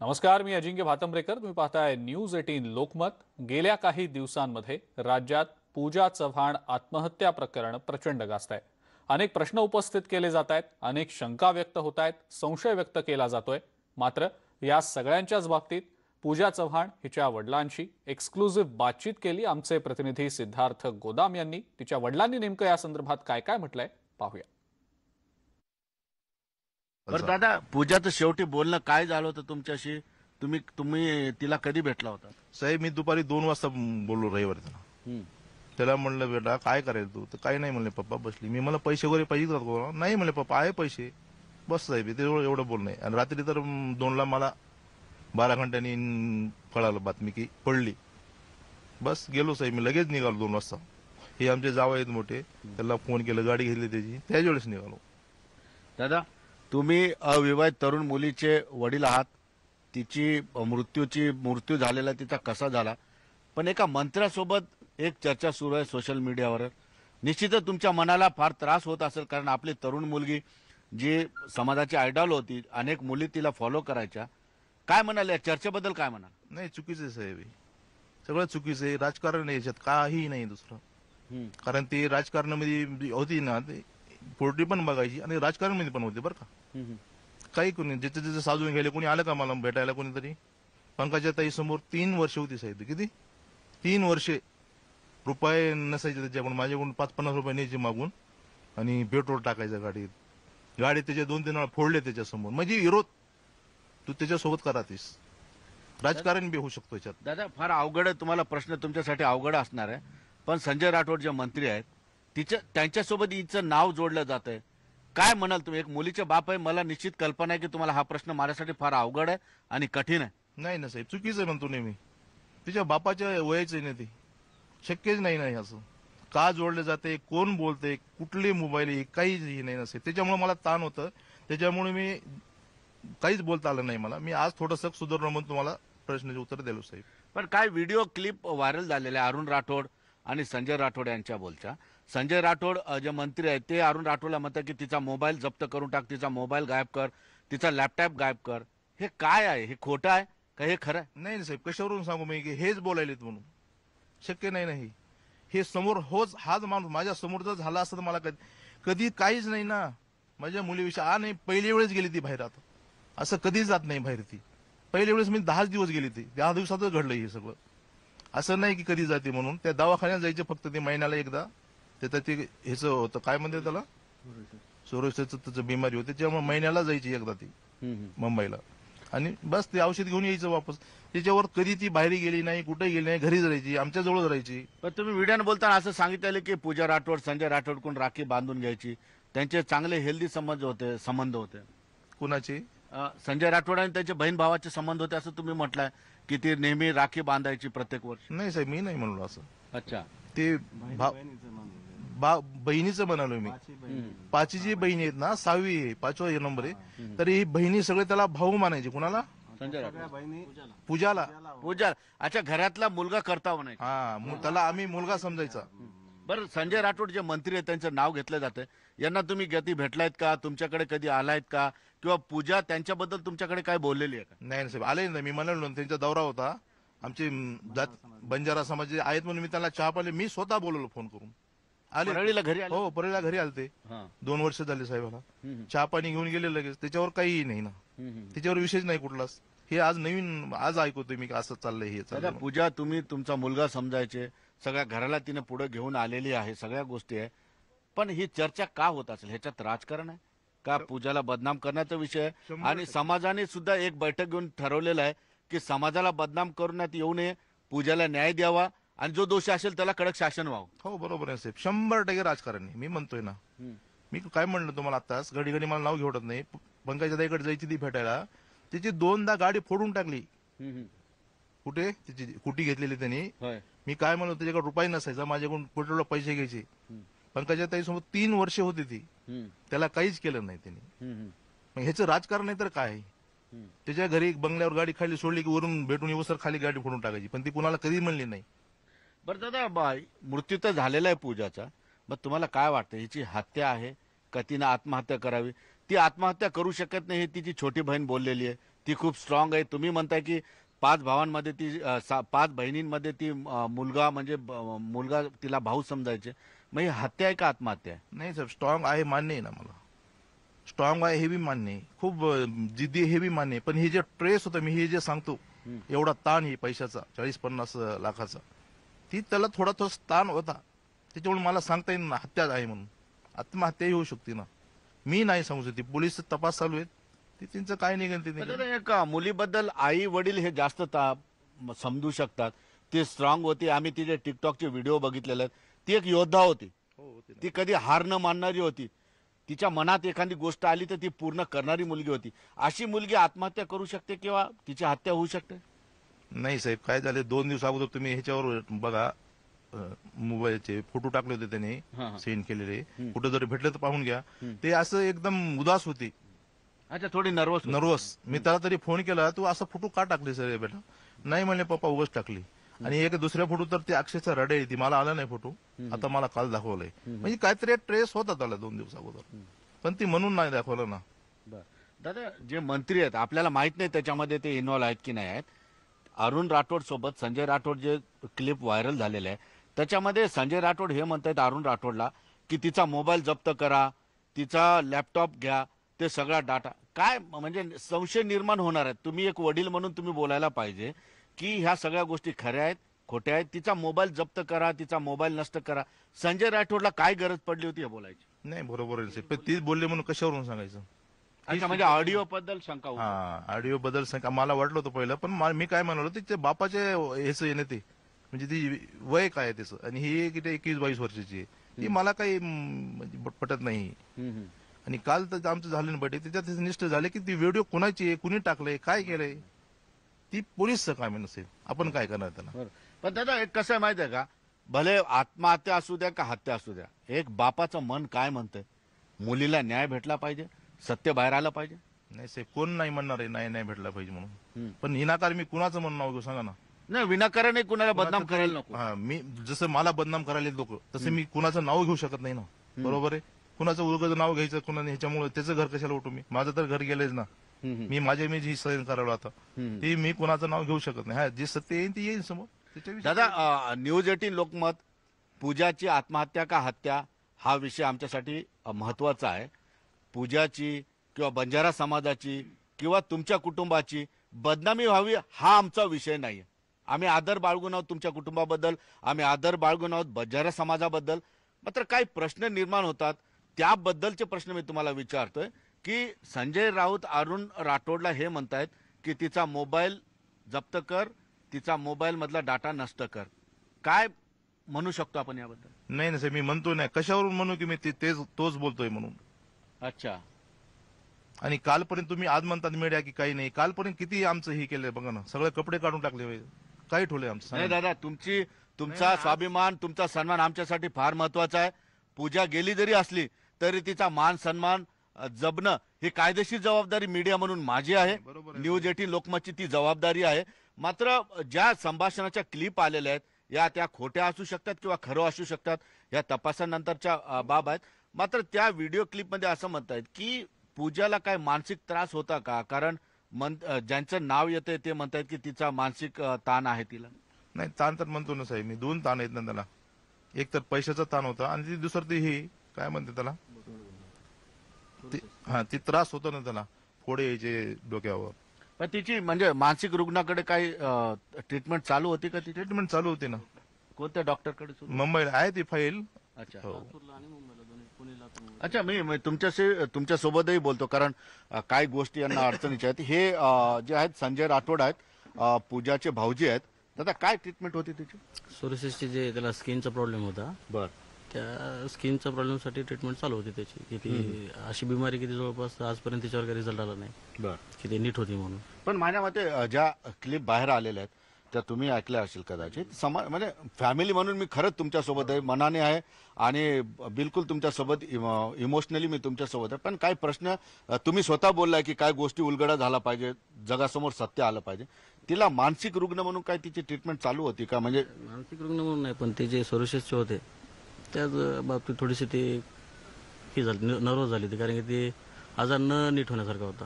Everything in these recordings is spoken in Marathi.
नमस्कार, मी अजिंक्य भातंब्रेकर. तुम्ही पाहताय न्यूज 18 लोकमत. गेल्या काही दिवसांमध्ये राज्यात पूजा चव्हाण आत्महत्या प्रकरण प्रचंड गाजत आहे. अनेक प्रश्न उपस्थित केले जात आहेत, अनेक शंका व्यक्त होत आहेत, संशय व्यक्त केला जातोय. मात्र या सगळ्यांच्याच बाबतीत पूजा चव्हाण हिच्या वडिलांशी एक्सक्लुझिव्ह बातचीत केली आमचे प्रतिनिधी सिद्धार्थ गोदाम यांनी. तिच्या वडिलांनी नेमकं या संदर्भात काय काय म्हटलंय पाहूया. बरं दादा, पूजाचं शेवटी बोलणं काय झालं होतं तुमच्याशी? तुम्ही तुम्ही तिला कधी भेटला होता? साहेब मी दुपारी 2 वाजता बोललो रविवारी त्याला. त्याला म्हणलं बेटा काय करायचं तू? तर काही नाही म्हणले पप्पा बसली. मी मला पैसे वगैरे पाहिजे का? नाही म्हणले पप्पा आहे पैसे. बस साहेब ते एवढं बोलणं आहे. आणि रात्री तर 2ला मला 12 घंट्यांनी कळालं बातमी की पडली. बस गेलो साहेब, मी लगेच निघालो 2 वाजता. हे आमचे जावई आहेत मोठे, त्याला फोन केलं, गाडी घेतली त्याची, त्याच वेळेस निघालो. दादा, तुम्ही अविवाहित तरुण मुलीचे वडील आहात. तिची मृत्यू झालेला तिचा कसा झाला, पण एका मंत्र्यासोबत एक चर्चा सुरू आहे सोशल मीडियावर. निश्चितच तुमच्या मनाला फार त्रास होत असेल, कारण आपली तरुण मुलगी जी समाजाची आयडॉल होती, अनेक मुली तिला फॉलो करायच्या. काय म्हणाल या चर्चेबद्दल? काय म्हणाल? नाही चुकीचं आहे साहेब, हे सगळं चुकीचं आहे. राजकारण आहे याच्यात, काही नाही दुसरं. कारण ती राजकारणामध्ये होती ना, ते पोल्ट्री पण बघायची आणि राजकारणामध्ये पण होते बरं का. काही कोणी ज्याचे ज्याचे साजून गेले, कोणी आलं का मला भेटायला? कोणीतरी पंकजा ताई समोर 3 वर्ष होती साहेब. किती 3 वर्षे रुपये नसायचे त्याच्याकडून, माझ्याकडून 5-50 रुपये न्यायचे मागून आणि पेट्रोल टाकायचं गाडीत. त्याच्या 2-3 वेळा फोडले त्याच्यासमोर. म्हणजे विरोध तू त्याच्यासोबत करातीस, राजकारण बी होऊ शकतो याच्यात. दादा, फार अवघड आहे. तुम्हाला प्रश्न तुमच्यासाठी अवघड असणार आहे, पण संजय राठोड जे मंत्री आहेत त्यांच्यासोबत हिचं नाव जोडलं जात आहे. काय म्हणाल तुम्ही? एक मुलीचे बाप आहे, मला निश्चित कल्पना आहे की तुम्हाला हा प्रश्न माझ्यासाठी फार अवघड आहे आणि कठीण आहे. नाही ना साहेब, चुकीचं आहे म्हणतो नेहमी. तिच्या बापाच्या वयाचं नाही, ते शक्यच नाही नाही. असं का जोडलं जाते, कोण बोलते, कुठले मोबाईल, काहीच नाही ना साहेब. त्याच्यामुळे मला ताण होतं, त्याच्यामुळे मी काहीच बोलता आलं नाही मला. मी आज थोडंसं सुधारणं म्हणून तुम्हाला प्रश्नाचे उत्तर दिलो साहेब. पण काय व्हिडिओ क्लिप व्हायरल झालेले अरुण राठोड आणि संजय राठोड यांच्या बोलच्या. संजय राठोड जे मंत्री आहेत ते अरुण राठोडला म्हणतात की तिचा मोबाईल जप्त करून टाक, तिचा मोबाईल गायब कर, तिचा लॅपटॉप गायब कर. हे काय आहे? हे खोटं आहे का हे खरं आहे? नाही साहेब, कशावरून सांगू मी की हेच बोलायलेत म्हणून? शक्य नाही. नाही हे समोर होच, हाच माणूस माझ्या समोर जर झाला असतं तर मला कधी काहीच नाही ना. माझ्या मुलीविषयी नाही, पहिली वेळेस गेली ती बाहेर. आता असं कधीच जात नाही बाहेर ती. पहिल्या वेळेस मी 10 दिवस गेली ती, 10 दिवसातच घडलं हे सगळं. असं नाही की कधी जाते म्हणून. त्या दवाखान्यात जायचे फक्त ते महिन्याला एकदा. त्याचं ते ह्याचं होतं, काय म्हणते त्याला, सोरोसिसचं त्याचं बिमारी होती, त्याच्यामुळे महिन्याला जायची एकदा ती मुंबईला. आणि बस ते औषध घेऊन यायचं वापस. त्याच्यावर कधी ती बाहेर गेली नाही, कुठे गेली नाही, घरीच राहायची, आमच्या जवळच राहायची. पण तुम्ही व्हिडिओने बोलताना असं सांगितलं की पूजा राठोड संजय राठोड कोण राखी बांधून घ्यायची, त्यांचे चांगले हेल्दी संबंध होते. कुणाची? संजय राठोड आणि त्यांचे बहीण भावाचे संबंध होते असं तुम्ही म्हटलंय की ती नेहमी राखी बांधायची प्रत्येक वर्षी. नाही साहेब, मी नाही म्हणलो असं. अच्छा, ते बहिणीचं म्हणालो मी. पाचीची बहिणी आहेत ना, 6वी आहे, 5वा नंबर आहे. तर ही बहिणी सगळे त्याला भाऊ मानायचे. कुणाला? संजय राठोड. पूजाला. पूजा. अच्छा, घरातला मुलगा करता म्हणायचा. त्याला आम्ही मुलगा समजायचा. बरं, संजय राठोड जे मंत्री आहेत त्यांचं नाव घेतलं जातं. यांना तुम्ही कधी भेटलायत का? तुमच्याकडे कधी आलायत का? किंवा पूजा त्यांच्याबद्दल तुमच्याकडे काय बोललेली आहे का? नाही साहेब, आले ना. मी म्हणालो, त्यांचा दौरा होता. आमचे बंजारा समाज आहेत म्हणून मी त्याला चहा पाले, मी स्वतः बोलवलो फोन करून. आले परळीला घरी आले? हो, परळीला घरी आलते. 2 वर्ष झाले साहेबाला. चहा पाणी घेऊन गेले लगेच. त्याच्यावर काही नाही ना, त्याच्यावर विशेष नाही कुठलाच. हे आज नवीन आज ऐकतोय मी असं चाललंय हे चाललंय. पूजा, तुम्ही तुमचा मुलगा समजायचे, सगळ्या घराला तिने पुढे घेऊन आलेली आहे, सगळ्या गोष्टी आहे. पण ही चर्चा का होत असेल? ह्याच्यात राजकारण आहे का? पूजाला बदनाम करण्याचा विषय आहे. आणि समाजाने सुद्धा एक बैठक घेऊन ठरवलेलं आहे की समाजाला बदनाम करण्यात येऊ नये, पूजाला न्याय द्यावा आणि जो दोषी असेल त्याला कडक शासन व्हावं. हो, बरोबर आहे साहेब, 100% राजकारण आहे. मी म्हणतोय ना, मी काय म्हणलं तुम्हाला आताच, घडी घडी मला नाव घेवत नाही. पंकजा ताईकडे जायची ती भेटायला, तिची 2दा गाडी फोडून टाकली. कुठे तिची कुटी घेतलेली त्यांनी. मी काय म्हणलो, त्याच्याकडे रुपये नसायचा, माझ्याकडून पेट्रोलला पैसे घ्यायचे. पंकजा ताई सोबत 3 वर्ष होती ती, त्याला काहीच केलं नाही त्यांनी. मग ह्याचं राजकारण आहे तर काय? त्याच्या घरी बंगल्यावर गाडी खाली सोडली की वरून भेटून येऊसर खाली गाडी फोडून टाकायची, पण ती कुणाला कधी म्हणली नाही. बरं दादा, मृत्यू तर झालेला आहे पूजाचा, मग तुम्हाला काय वाटतं, हिची हत्या आहे का तिनं आत्महत्या करावी? ती आत्महत्या करू शकत नाही हे तिची छोटी बहीण बोललेली आहे. ती खूप स्ट्रॉंग आहे. तुम्ही म्हणताय की 5 भावांमध्ये ती 5 बहिणींमध्ये ती मुलगा म्हणजे मुलगा तिला भाऊ समजायचे. मग ही हत्या आहे का आत्महत्या आहे? नाही साहेब, स्ट्रॉंग आहे मान्य आहे ना मला. स्ट्रॉंग आहे हे बी मान्य आहे, खूप जिद्दी हे बी मान्य आहे. पण हे जे ट्रेस होतं, मी हे जे सांगतो एवढा ताण आहे पैशाचा 40-50 लाखाचा, ती त्याला थोडा तो ताण होता. त्याच्यामुळे मला सांगता येईल ना हत्या आहे म्हणून. आत्महत्याही होऊ शकते ना, मी नाही सांगू शकते. पोलीस तपास चालू आहेत, ते त्यांचं काय निघेल ते पण निघेल. दादा, एक मुलीबद्दल आई वडील हे जास्त समजू शकतात. ती स्ट्रॉंग होती. आम्ही तिचे टिकटॉकचे व्हिडिओ बघितलेले आहेत. ती एक योद्धा होती. ती कधी हार न मानणारी होती. तिच्या मनात एखादी गोष्ट आली तर ती पूर्ण करणारी मुलगी होती. अशी मुलगी आत्महत्या करू शकते किंवा तिची हत्या होऊ शकते? नाही साहेब, काय झाले 2 दिवस अगोदर तुम्ही ह्याच्यावर बघा, मोबाईलचे फोटो टाकले होते त्याने सेंड केलेले. कुठे जरी भेटले तर पाहून घ्या. ते असं एकदम उदास होती, अच्छा, थोडी नर्वस. मी त्याला तरी फोन केला, तू असं फोटो का टाकले सर बेटा? नाही म्हणले पप्पा, उगाच टाकली. आणि एक दुसऱ्या फोटो तर ते अक्षरशः रडे, ती मला आला नाही फोटो, आता मला काल दाखवलंय. म्हणजे काहीतरी ट्रेस होता त्याला 2 दिवस अगोदर, पण ती म्हणून नाही दाखवलं ना. दादा, जे मंत्री आहेत आपल्याला माहित नाही त्याच्यामध्ये ते इन्व्हॉल्व आहेत की नाही आहेत. अरुण राठोड सोबत संजय राठोड जे क्लिप व्हायरल झालेले आहे त्याच्यामध्ये संजय राठोड हे म्हणतायत अरुण राठोडला की तिचा मोबाईल जप्त करा, तिचा लॅपटॉप घ्या, ते सगळा डाटा. काय म्हणजे संशय निर्माण होणार आहेत. तुम्ही एक वडील म्हणून तुम्ही बोलायला पाहिजे की ह्या सगळ्या गोष्टी खऱ्या आहेत खोट्या आहेत. तिचा मोबाईल जप्त करा, तिचा मोबाईल नष्ट करा. संजय राठोडला काय गरज पडली होती हे बोलायची? नाही, बरोबर आहे साहेब. पण ती बोलले म्हणून कशावरून सांगायचं? अच्छा, म्हणजे ऑडिओ बद्दल शंका होती. हा, ऑडिओ बद्दल सांगा. मला वाटलं होतं पहिलं, पण मी काय म्हणालो, तिच्या बापाचे ह्याच येणे ते, म्हणजे ती वय काय आहे त्याचं, आणि ही किती 21-22 वर्षाची आहे. ती मला काही म्हणजे पटत नाही. आणि काल तर आमचं झालं ना बटे, त्याच्यात निष्ठ झाले की ती व्हिडिओ कुणाची आहे, कुणी टाकलंय, काय केलंय, ती पोलीसचं काम नसेल, आपण काय करणार त्याला? पण दादा, एक कसं आहे माहिती आहे का, भले आत्महत्या असू द्या का हत्या असू द्या, एक बापाचं मन काय म्हणतंय, मुलीला न्याय भेटला पाहिजे, सत्य बाहेर आलं पाहिजे. नाही साहेब, कोण नाही म्हणणार आहे नाही भेटला पाहिजे म्हणून. पण हिनाकार मी कुणाचं म्हणून नाव घेऊ सांगा ना? नाही, विनाकारण कुणाला बदनाम करायला नको. हा, मी जसं मला बदनाम करायला लोक, तसं मी कुणाचं नाव घेऊ शकत नाही ना. बरोबर आहे? कुणाचं उलगं नाव घ्यायचं, कुणाने ह्याच्यामुळे त्याचं घर कशाला उठू मी? माझं तर घर गेलेच ना. मी मी जी सहन करायला आता ती मी कुणाचं नाव घेऊ शकत नाही. हा, जे सत्य येईल ती येईल समोर. दादा, न्यूज 18 लोकमत, पूजाची आत्महत्या का हत्या हा विषय आमच्यासाठी महत्वाचा आहे. पूजाची किंवा बंजारा समाजाची किंवा तुमच्या कुटुंबाची बदनामी व्हावी हा आमचा विषय नाही. आम्ही आदर बाळगून आहोत तुमच्या कुटुंबाबद्दल, आम्ही आदर बाळगून आहोत बंजारा समाजाबद्दल. मात्र काही प्रश्न निर्माण होतात, त्याबद्दलचे प्रश्न मी तुम्हाला विचारतोय की संजय राऊत अरुण राठोडला हे म्हणतायत की तिचा मोबाईल जप्त कर, तिचा मोबाईल मधला डाटा नष्ट कर. काय म्हणू शकतो आपण याबद्दल? नाही ना साहेब, मी म्हणतो नाही. कशावरून म्हणू की मी तोच बोलतोय म्हणून? अच्छा. आणि कालपर्यंत तुम्ही आज म्हणतात मीडिया की काही नाही, कालपर्यंत किती आमचं हे केलंय बघा ना, सगळे कपडे काढून टाकले, काही ठेवलंय आमचं? नाही दादा, तुमचा स्वाभिमान, तुमचा सन्मान आमच्यासाठी फार महत्वाचा आहे. पूजा गेली जरी असली तरी तिचा मान सन्मान जपणं ही कायदेशीर जबाबदारी मीडिया म्हणून माझी आहे. न्यूज 18 लोकमतची ती जबाबदारी आहे. मात्र ज्या संभाषणाच्या क्लिप आलेल्या आहेत या त्या खोट्या असू शकतात किंवा खरं असू शकतात, या तपासानंतरच्या बाब आहेत. मात्र त्या व्हिडिओ क्लिपमध्ये असं म्हणतायत की पूजाला काय मानसिक त्रास होता का? कारण ज्यांचं नाव येतंय ते म्हणतायत की तिचा मानसिक ताण आहे तिला. नाही, ताण तर म्हणतो ना साहेब मी, 2 ताण आहेत ना त्याला. एक तर पैशाचा ताण होता आणि दुसरं ते हे काय म्हणते त्याला, ती त्रास होतो ना त्याला, फोडे यायचे डोक्यावर. पण तिची म्हणजे मानसिक रुग्णाकडे काही ट्रीटमेंट चालू होती का? ती ट्रीटमेंट चालू होती ना. कोणत्या डॉक्टरकडे? मुंबईला आहे ती फाईल. अच्छा. अच्छा, मी तुमच्या सोबतही बोलतो कारण काही गोष्टी यांना अडचणीच्या आहेत. हे जे आहेत संजय राठोड आहेत, पूजाचे भाऊजी आहेत. दादा, काय ट्रीटमेंट होती त्याची? सोरिसिसची जे त्याला स्किनचा प्रॉब्लेम होता, बर, त्या स्किनच्या प्रॉब्लेमसाठी ट्रीटमेंट चालू होती त्याची. की ती अशी बिमारी किती जवळपास आजपर्यंत तिच्यावर काही रिझल्ट आला नाही, बर, की ते नीट होती म्हणून. पण माझ्या मते ज्या क्लिप बाहेर आलेल्या आहेत त्या तुम्ही ऐकल्या असेल कदाचित. म्हणजे फॅमिली म्हणून मी खरंच तुमच्यासोबत आहे, मनाने आहे आणि बिलकुल तुमच्यासोबत इमोशनली मी तुमच्यासोबत आहे. पण काही प्रश्न तुम्ही स्वतः बोललाय की काय गोष्टी उलगडा झाला पाहिजे, जगासमोर सत्य आलं पाहिजे. तिला मानसिक रुग्ण म्हणून काय तिची ट्रीटमेंट चालू होती का? म्हणजे मानसिक रुग्ण म्हणून नाही, पण ते जे सोरिसिसचे होते त्याच बाबतीत थोडीशी ते ही झाली, नर्वस झाली ती, कारण की ते आजार न नीट होण्यासारखा होता.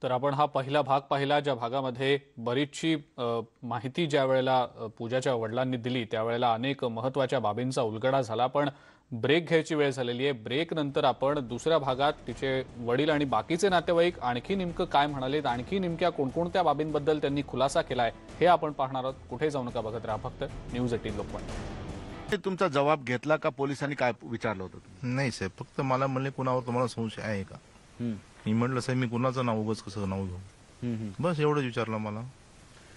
तर आपण हा पहिला भाग पाहिला, ज्या भागामध्ये बरीचशी माहिती ज्या वेळेला पूजाच्या वडिलांनी दिली त्यावेळेला अनेक महत्त्वाच्या बाबींचा उलगडा झाला. पण ब्रेक घ्यायची वेळ झालेली आहे. ब्रेक नंतर आपण दुसऱ्या भागात तिचे वडील आणि बाकीचे नातेवाईक आणखी नेमकं काय म्हणालेत, आणखी नेमक्या कोणकोणत्या बाबींबद्दल त्यांनी खुलासा केलाय हे आपण पाहणार आहोत. कुठे जाऊ नका, बघत राहा फक्त न्यूज 18 लोकमत. तुमचा जबाब घेतला का पोलिसांनी काय विचारलं होतं तुम्ही? नाही साहेब, फक्त मला म्हणले कुणावर तुम्हाला संशय आहे का. मी म्हटलं साहेब मी कुणाचं नाव उगाच कसं नाव घेऊ, बस एवढंच विचारलं मला,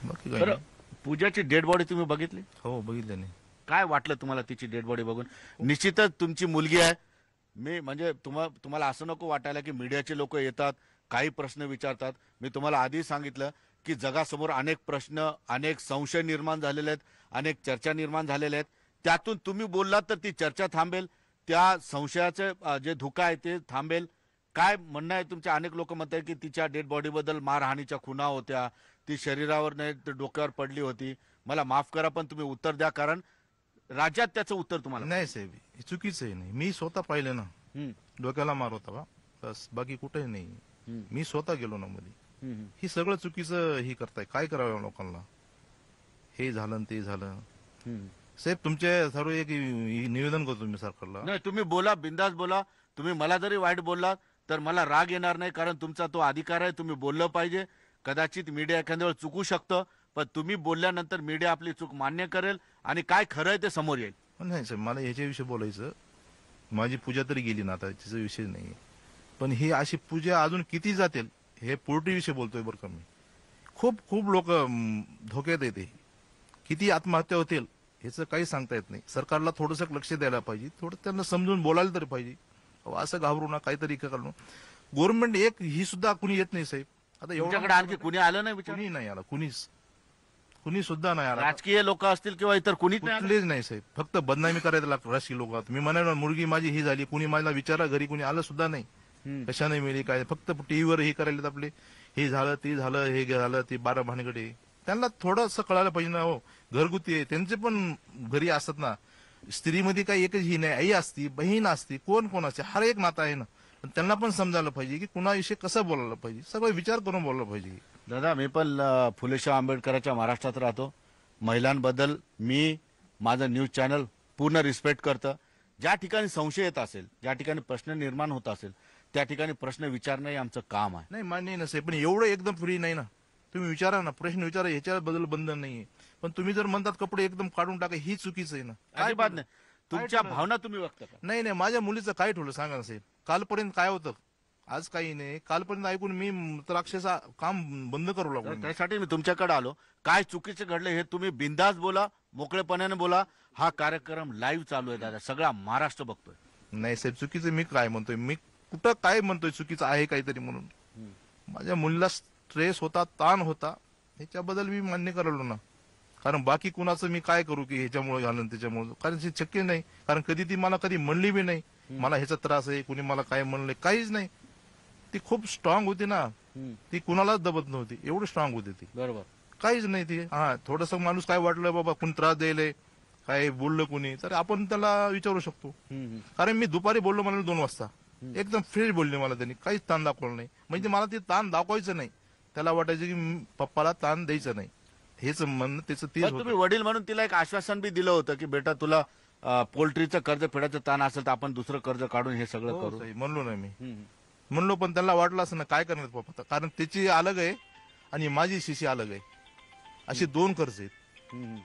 बाकी काही बरं, नाही. पूजाची डेड बॉडी तुम्ही बघितली? हो बघितलं नाही. काय वाटलं तुम्हाला तिची डेड बॉडी बघून? निश्चितच तुमची मुलगी आहे. मी म्हणजे तुम्हाला असं नको वाटायला की मीडियाचे लोक येतात, काही प्रश्न विचारतात. मी तुम्हाला आधी सांगितलं की जगासमोर अनेक प्रश्न, अनेक संशय निर्माण झालेले आहेत, अनेक चर्चा निर्माण झालेल्या आहेत. त्यातून तुम्ही बोललात तर ती चर्चा थांबेल, त्या संशयाचे जे धोका आहे ते थांबेल. काय म्हणणं आहे तुमच्या? अनेक लोक म्हणतात की तिच्या डेड बॉडीबद्दल मारहाणीच्या खुणा होत्या, ती शरीरावर नाही तर डोक्यावर पडली होती. मला माफ करा पण तुम्ही उत्तर द्या, कारण राज्यात त्याचं उत्तर तुम्हाला नाही साहेब, हे चुकीचं आहे. नाही, मी स्वतः पाहिलं ना, डोक्याला मार होता बा, बस बाकी कुठेही नाही. मी स्वतः गेलो ना मध्ये. ही सगळं चुकीचं ही करताय. काय करावं लोकांना? हे झालं आणि ते झालं. साहेब तुमचे सर्व एक निवेदन करतो मी सरकारला. नाही, तुम्ही बोला, बिंदास बोला. तुम्ही मला जरी वाईट बोललात तर मला राग येणार नाही, कारण तुमचा तो अधिकार आहे. तुम्ही बोललं पाहिजे. कदाचित मीडिया एखाद्या वेळेस चुकू शकतं, पण तुम्ही बोलल्यानंतर मीडिया आपली चूक मान्य करेल आणि काय खरं आहे ते समोर येईल. नाही साहेब, मला ह्याच्याविषयी बोलायचं. माझी पूजा तरी गेली ना आता, तिचा विषय नाही. पण ही अशी पूजा अजून किती जातील हे पोल्ट्रीविषयी बोलतोय बरं का मी. खूप खूप लोक धोक्यात येते. किती आत्महत्या होतील ह्याचं काही सांगता येत नाही. सरकारला थोडंसं लक्ष द्यायला पाहिजे, थोडं त्यांना समजून बोलायला तरी पाहिजे. असं घाबरू ना, काहीतरी करणं. गव्हर्नमेंट एक ही सुद्धा कुणी येत नाही साहेब. आता तुमच्याकडे आणखी कुणी आलं नाही विचार? कुणी नाही आला, कुणी सुद्धा नाही आला. राजकीय लोक असतील किंवा इतर कुणीच नाही आलं? कुठलेच नाही साहेब. फक्त बदनामी करायला लागतं राजकीय लोक. मी म्हणाल मुलगी माझी ही झाली, कुणी मला विचारा घरी कुणी आलं सुद्धा नाही. कशाने मिळली काय, फक्त टीव्हीवर हे करायला आपले हे झालं ते झालं हे झालं ते 12 भानगडे. त्यांना थोडंसं कळायला पाहिजे ना. हो, घरगुती आहे, त्यांचे पण घरी असतात ना. स्त्रीमध्ये काही एकच ही नाही, आई असती, बहीण असती, कोण असते, हर एक नातं आहे ना. पण त्यांना पण समजायला पाहिजे की कुणाविषयी कसं बोलायला पाहिजे, सगळं विचार करून बोलायला पाहिजे. दादा, मी पण फुलेशाह आंबेडकरांच्या महाराष्ट्रात राहतो. महिलांबद्दल मी माझं न्यूज चॅनल पूर्ण रिस्पेक्ट करतं. ज्या ठिकाणी संशय येत असेल, ज्या ठिकाणी प्रश्न निर्माण होत असेल, त्या ठिकाणी प्रश्न विचारणं हे आमचं काम आहे. नाही मान्य नसेल, पण एवढं एकदम फ्री नाही ना. तुम्ही विचारा ना, प्रश्न विचारा, ह्याच्याबद्दल बंधन नाहीये. पण तुम्ही जर म्हणतात कपडे एकदम काढून टाका, ही चुकीचं आहे ना. अजिबात नाही. तुमच्या भावना तुम्ही व्यक्त करा. नाही नाही, माझ्या मुलीचं काय ठेवलं सांगा ना साहेब. कालपर्यंत काय होतं, आज काही नाही. कालपर्यंत ऐकून मी तर अक्षरशः काम बंद करू लागलो. त्यासाठी मी तुमच्याकडे आलो. काय चुकीचे घडले हे तुम्ही बिंदास बोला, मोकळेपणाने बोला. हा कार्यक्रम लाईव्ह चालू आहे दादा, सगळा महाराष्ट्र बघतोय. नाही साहेब, चुकीचं मी काय म्हणतोय, मी कुठं काय म्हणतोय चुकीचं आहे काहीतरी म्हणून. माझ्या मुलीला स्ट्रेस होता, ताण होता, ह्याच्याबद्दल मी मान्य करायलो ना. कारण बाकी कुणाचं मी काय करू की ह्याच्यामुळे झालं त्याच्यामुळे, कारण ते शक्य नाही. कारण कधी ती मला कधी म्हणली बी नाही मला ह्याचा त्रास आहे, कुणी मला काय म्हणलंय, काहीच नाही. ती खूप स्ट्रॉंग होती ना, ती कुणालाच दबत नव्हती, एवढी स्ट्रॉंग होती ती. बरोबर. काहीच नाही ती. हा, थोडस माणूस काय वाटलं बाबा कुणी त्रास द्यायले, काय बोललं कुणी, तर आपण त्याला विचारू शकतो. कारण मी दुपारी बोललो मला 2 वाजता, एकदम फ्रेश बोलले मला त्यांनी, काहीच ताण दाखवलं नाही. म्हणजे मला ते ताण दाखवायचं नाही, त्याला वाटायचं की पप्पाला ताण द्यायचं नाही, हेच म्हणणं त्याचं तेच पण तुम्ही वडील म्हणून तिला एक आश्वासन बी दिलं होतं की बेटा तुला पोल्ट्रीचं कर्ज फेडायचं ताण असेल तर आपण दुसरं कर्ज काढून हे सगळं करू. म्हणलो ना मी, म्हणलो. पण त्याला वाटलं असं ना काय करणार पप्पा, कारण त्याची अलग आहे आणि माझी शिशी अलग आहे. अशी 2 कर्ज आहेत.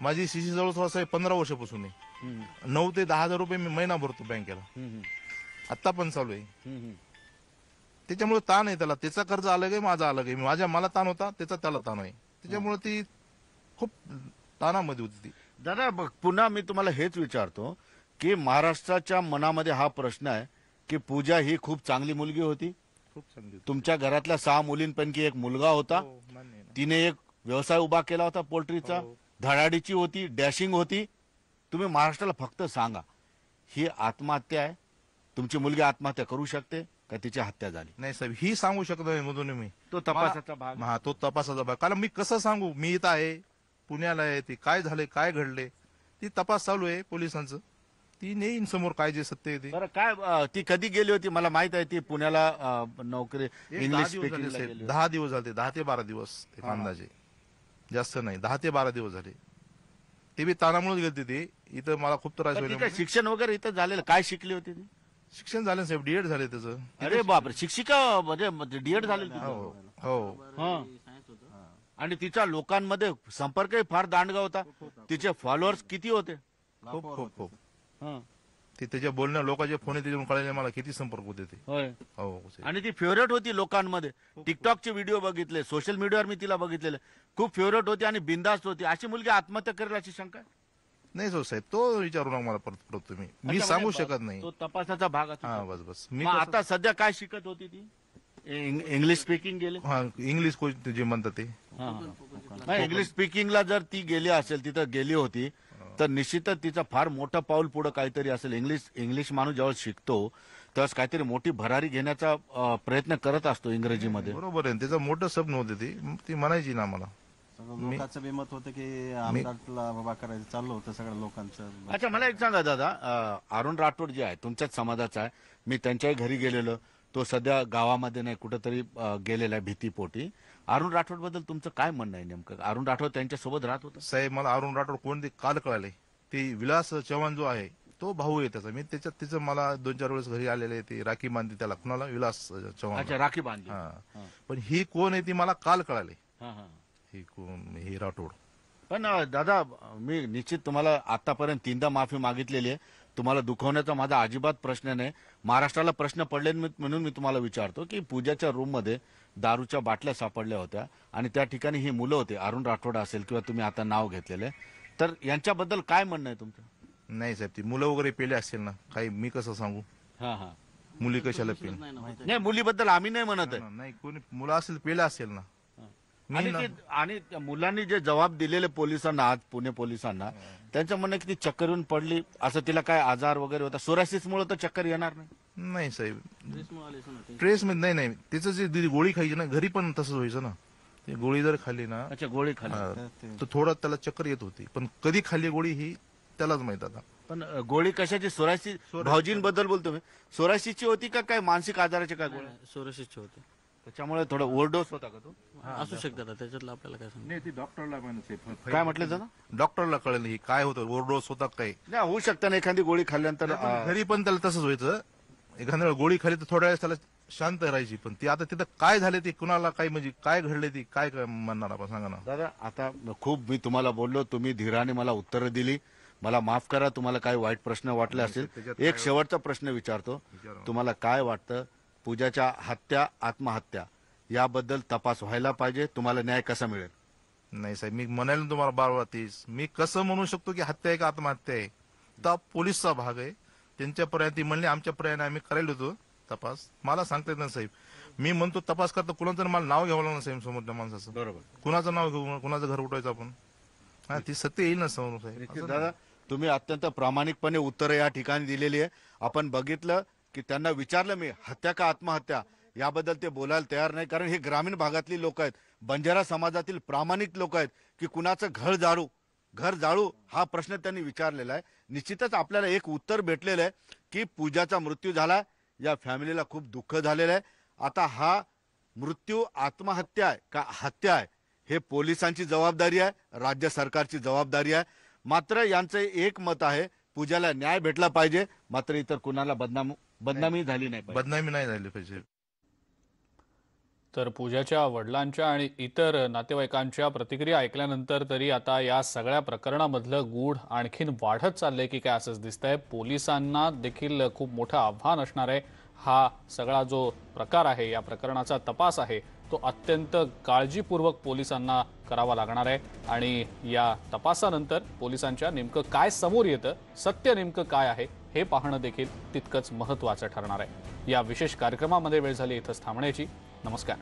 माझी शिशी जवळ 15 वर्षापासून आहे. 9 ते 10 हजार रुपये मी महिना भरतो बँकेला, आता पण चालू आहे. त्याच्यामुळे ताण आहे त्याला. त्याचा कर्ज अलग आहे, माझा अलग आहे. मला ताण होता, त्याचा त्याला ताण आहे. त्याच्यामुळे ती खूप ताणामध्ये होती ती. दादा, पुन्हा मी तुम्हाला हेच विचारतो की महाराष्ट्राच्या मनामध्ये हा प्रश्न आहे की पूजा ही खूप चांगली मुलगी होती. खूप चांगली होती. तुमच्या घरातल्या 6 मुलींपैकी एक मुलगा होता. हो, मान्य आहे ना. तिने एक व्यवसाय उभा केला होता पोल्ट्रीचा. हो. धडाडीची होती, डॅशिंग होती. तुम्ही महाराष्ट्राला फक्त सांगा, ही आत्महत्या आहे? तुमची मुलगी आत्महत्या करू शकते का तिची हत्या झाली? नाही साहेब, ही सांगू शकत नाही मधून मी. तो तपासाचा भाग. हा, तो तपासाचा भाग. कारण मी कसं सांगू, मी इथं आहे, पुण्याला आहे, ती काय झाले काय घडले ती तपास चालू आहे पोलिसांचं. ती नेईन समोर काय जे सत्य आहे ते. बरं काय ती कधी गेली होती? मला माहित आहे ती पुण्याला नोकरी एक इंग्लिश 10 दिवस झाले स्पीकिंगला साहेब. गेली होती. 10 दिवस झाले, 10 ते 12 दिवस एक अंदाजे, जास्त नाही, 10 ते 12 दिवस झाले. ते बी ताणामुळेच गेलते ते. इथं मला खूप त्रास पण होईल. तिचं शिक्षण वगैरे इथं झालेलं, काय शिकली होती ती? शिक्षण झालं साहेब, डीएड झाले त्याचं. अरे बापरे, शिक्षिका म्हणजे डीएड झालेली तिचं. हो हो. हा. आणि तिच्या लोकांमध्ये संपर्कही फार दांडगा होता. तिचे फॉलोअर्स किती होते? खूप खूप खूप. हा. ते त्याच्या बोलण्या लोकांचे फोन येते कळले मला किती संपर्क होते ते. होय. हो साहेब. आणि ती फेवरेट होती लोकांमध्ये. टिकटॉकचे व्हिडिओ बघितले, सोशल मीडियावर मी तिला बघितलेले, खूप फेवरेट होती आणि बिंदास्त होती. अशी मुलगी आत्महत्या करेल अशी शंका आहे? नाही जो साहेब, तो विचारू नका मला परत तुम्ही. मी अच्छा, सांगू म्हणजे शकत नाही. तो तपासाचा भाग असतो. हा बस बस. मी मग आता सध्या काय शिकत होती ती? इंग्लिश स्पीकिंग गेले. हा इंग्लिश कोच जे म्हणतात ते. नाही, इंग्लिश स्पीकिंगला जर ती गेली असेल, तिथं गेली होती, तर निश्चितच तिचं फार मोठं पाऊल पुढे काहीतरी असेल. इंग्लिश माणूस जेव्हा शिकतो तेव्हा काहीतरी मोठी भरारी घेण्याचा प्रयत्न करत असतो इंग्रजीमध्ये. बरोबर आहे, त्याचं मोठं स्वप्न होते ते. ती म्हणायची ना मला. सगळं लोकांचं बी मत होतं की आमदारला बाबा करायचं चाललं होतं सगळ्या लोकांचं. अच्छा, मला एक सांगा दादा, अरुण राठोड जे आहे तुमच्याच समाजाचा आहे, मी त्यांच्याही घरी गेलेलो. तो सध्या गावामध्ये नाही, कुठेतरी गेलेला आहे भीतीपोटी. अरुण राठोड बद्दल तुमचं काय म्हणणं आहे नेमकं? अरुण राठोड त्यांच्यासोबत राहत होता? साहेब मला अरुण राठोड कोण ते काल कळाले. ते विलास चव्हाण जो आहे तो भाऊ आहे त्याचा. मी त्याच्यात तिचं मला 2-4 वेळेस घरी आलेले, ते राखी बांधली त्याला. कुणाला? विलास चव्हाण. अच्छा, राखी बांधली. हा. पण ही कोण आहे ती मला काल कळाले. हा, हा. ही कोण? ही राठोड. पण दादा, मी निश्चित तुम्हाला आतापर्यंत 3दा माफी मागितलेली आहे. तुम्हाला दुखवण्याचा माझा अजिबात प्रश्न नाही. महाराष्ट्राला प्रश्न पडले म्हणून मी तुम्हाला विचारतो की पूजाच्या रूममध्ये दारूच्या बाटल्या सापडल्या होत्या आणि त्या ठिकाणी ही मुलं होती, अरुण राठोड असेल किंवा तुम्ही आता नाव घेतलेले, तर यांच्याबद्दल काय म्हणणं आहे तुमचं? नाही साहेब, ती मुलं वगैरे पेले असतील ना, काही मी कसं सांगू? हा, हा. मुली कशाला पेल? नाही, मुलीबद्दल आम्ही नाही म्हणत आहे. नाही, कोणी मुलं असेल पेले असेल ना. आणि त्या मुलांनी जे जबाब दिलेले पोलिसांना, आज पुणे पोलिसांना, त्यांचं म्हणणं की ती चक्कर येऊन पडली, असं तिला काय आजार वगैरे होता, सोरायसिस मुळे तर चक्कर येणार नाही. नाही साहेब, ट्रेस मध्ये नाही. तिचं जे गोळी खायची ना, घरी पण तसंच व्हायचं ना. ती गोळी जर खाल्ली ना, अच्छा, गोळी खाली. तर थोडं त्याला चक्कर येत होती. पण कधी खाल्ली गोळी ही त्यालाच माहित आता. पण गोळी कशाची? सोरायसिस? भाऊजींबद्दल बोलतो मी. सोरायसिसची होती का काय मानसिक आजाराची काय गोळी? सोरशीचे होते. त्याच्यामुळे थोडा ओव्हरडोस होता का तो? असू शकतात आता, त्याच्यातलं आपल्याला काय सांग. नाही, ती डॉक्टरला काय म्हटलं दादा? डॉक्टरला कळलं ही काय होतं, ओव्हरडोस होता काय. नाही, होऊ शकतं ना एखादी गोळी खाल्ल्यानंतर. घरी पण त्याला तसंच व्हायचं. एखाद्या वेळेला गोळी खाली तर थोड्या वेळेस त्याला शांत राहायची. पण ती आता तिथं काय झाले ते कुणाला काय, म्हणजे काय घडले ती काय म्हणणार आपण, सांगा ना. दादा, आता खूप मी तुम्हाला बोललो, तुम्ही धीराने मला उत्तरं दिली. मला माफ करा, तुम्हाला काही वाईट प्रश्न वाटले असतील. एक शेवटचा प्रश्न विचारतो, तुम्हाला काय वाटतं, पूजाच्या हत्या, आत्महत्या याबद्दल तपास व्हायला पाहिजे? तुम्हाला न्याय कसा मिळेल? नाही साहेब, मी म्हणाल तुम्हाला बार तीस, मी कसं म्हणू शकतो की हत्या आहे का आत्महत्या आहे? तर पोलीसचा भाग आहे. त्यांच्या पर्यंत ती म्हणली, आमच्या पर्यंत आम्ही करायला होतो तपास. मला सांगता येत नाही साहेब. मी म्हणतो तपास करतो, कुणाचं मला नाव घ्यावं लागलं साहेब समोरच्या माणसाचं. बरोबर. कुणाचं नाव घेऊ, कुणाचं घर उठवायचं आपण? हा, ती सत्य येईल ना समोर साहेब. दादा, तुम्ही अत्यंत प्रामाणिकपणे उत्तरं या ठिकाणी दिलेली आहे. आपण बघितलं की त्यांना विचारलं मी, हत्या का आत्महत्या, याबद्दल ते बोलायला तयार नाही. कारण हे ग्रामीण भागातली लोक आहेत, बंजारा समाजातील प्रामाणिक लोक आहेत की कुणाचं घर जाळू हा प्रश्न त्यांनी विचारलेला आहे. निश्चितच आपल्याला एक उत्तर भेटलेलं आहे की पूजाचा मृत्यू झाला, या फॅमिलीला खूप दुःख झालेलं आहे. आता हा मृत्यू आत्महत्या आहे का हत्या आहे, हे पोलिसांची जबाबदारी आहे, राज्य सरकारची जबाबदारी आहे. मात्र यांचं एक मत आहे, पूजाला न्याय भेटला पाहिजे, मात्र इतर कुणाला बदनामी झाली नाही पाहिजे. बदनामी नाही झाली पाहिजे. तर पूजाच्या वडिलांच्या आणि इतर नातेवाईकांच्या प्रतिक्रिया ऐकल्यानंतर तरी आता या सगळ्या प्रकरणामधलं गूढ आणखीन वाढत चाललंय की काय असंच दिसतंय. पोलिसांना देखील खूप मोठं आव्हान असणार आहे. हा सगळा जो प्रकार आहे, या प्रकरणाचा तपास आहे, तो अत्यंत काळजीपूर्वक पोलिसांना करावा लागणार आहे. आणि या तपासानंतर पोलिसांच्या नेमकं काय समोर येतं, सत्य नेमकं काय आहे हे पाहणं देखील तितकंच महत्त्वाचं ठरणार आहे. या विशेष कार्यक्रमामध्ये वेळ झाली इथंच थांबण्याची. नमस्कार.